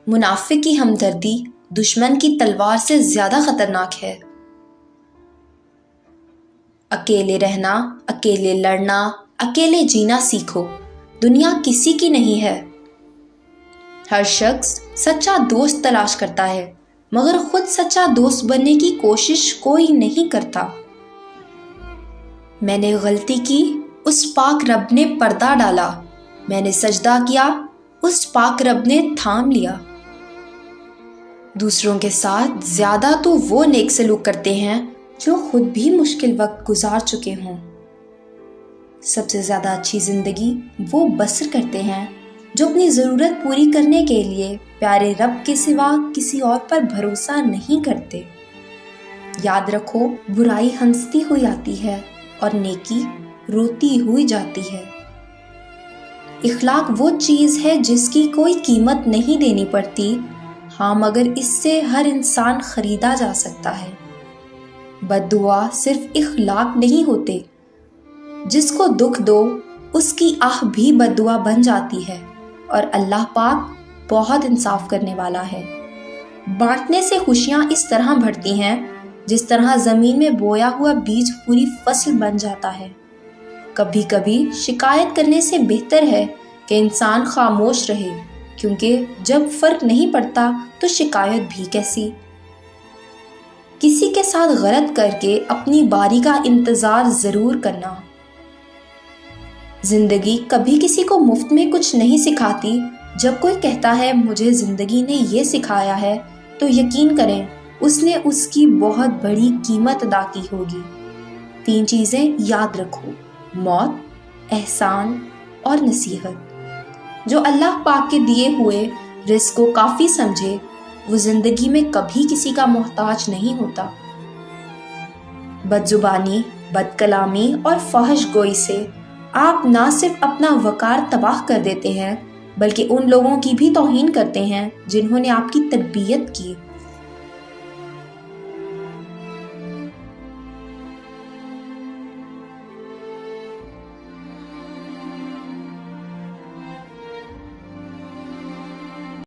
منافق کی ہمدردی دشمن کی تلوار سے زیادہ خطرناک ہے۔ اکیلے رہنا، اکیلے لڑنا، اکیلے جینا سیکھو، دنیا کسی کی نہیں ہے۔ ہر شخص سچا دوست تلاش کرتا ہے مگر خود سچا دوست بننے کی کوشش کوئی نہیں کرتا۔ میں نے غلطی کی، اس پاک رب نے پردہ ڈالا، میں نے سجدہ کیا، اس پاک رب نے تھام لیا۔ دوسروں کے ساتھ زیادہ تو وہ نیک سلوک کرتے ہیں جو خود بھی مشکل وقت گزار چکے ہوں۔ سب سے زیادہ اچھی زندگی وہ بسر کرتے ہیں جو اپنی ضرورت پوری کرنے کے لیے پیارے رب کے سوا کسی اور پر بھروسہ نہیں کرتے۔ یاد رکھو، برائی ہنستی ہوئی آتی ہے اور نیکی روتی ہوئی جاتی ہے۔ اخلاق وہ چیز ہے جس کی کوئی قیمت نہیں دینی پڑتی، ہاں مگر اس سے ہر انسان خریدا جا سکتا ہے۔ بد دعا صرف اخلاق نہیں ہوتے، جس کو دکھ دو اس کی آہ بھی بد دعا بن جاتی ہے، اور اللہ پاک بہت انصاف کرنے والا ہے۔ بانٹنے سے خوشیاں اس طرح بڑھتی ہیں جس طرح زمین میں بویا ہوا بیج پوری فصل بن جاتا ہے۔ کبھی کبھی شکایت کرنے سے بہتر ہے کہ انسان خاموش رہے، کیونکہ جب فرق نہیں پڑتا تو شکایت بھی کیسی۔ کسی کے ساتھ غلط کر کے اپنی باری کا انتظار ضرور کرنا۔ زندگی کبھی کسی کو مفت میں کچھ نہیں سکھاتی۔ جب کوئی کہتا ہے مجھے زندگی نے یہ سکھایا ہے تو یقین کریں اس نے اس کی بہت بڑی قیمت ادا کی ہوگی۔ 3 چیزیں یاد رکھو: موت، احسان اور نصیحت۔ جو اللہ پاک کے دیے ہوئے رزق کو کافی سمجھے وہ زندگی میں کبھی کسی کا محتاج نہیں ہوتا۔ بد زبانی، بد کلامی اور فحش گوئی سے آپ نہ صرف اپنا وقار تباہ کر دیتے ہیں بلکہ ان لوگوں کی بھی توہین کرتے ہیں جنہوں نے آپ کی تربیت کی۔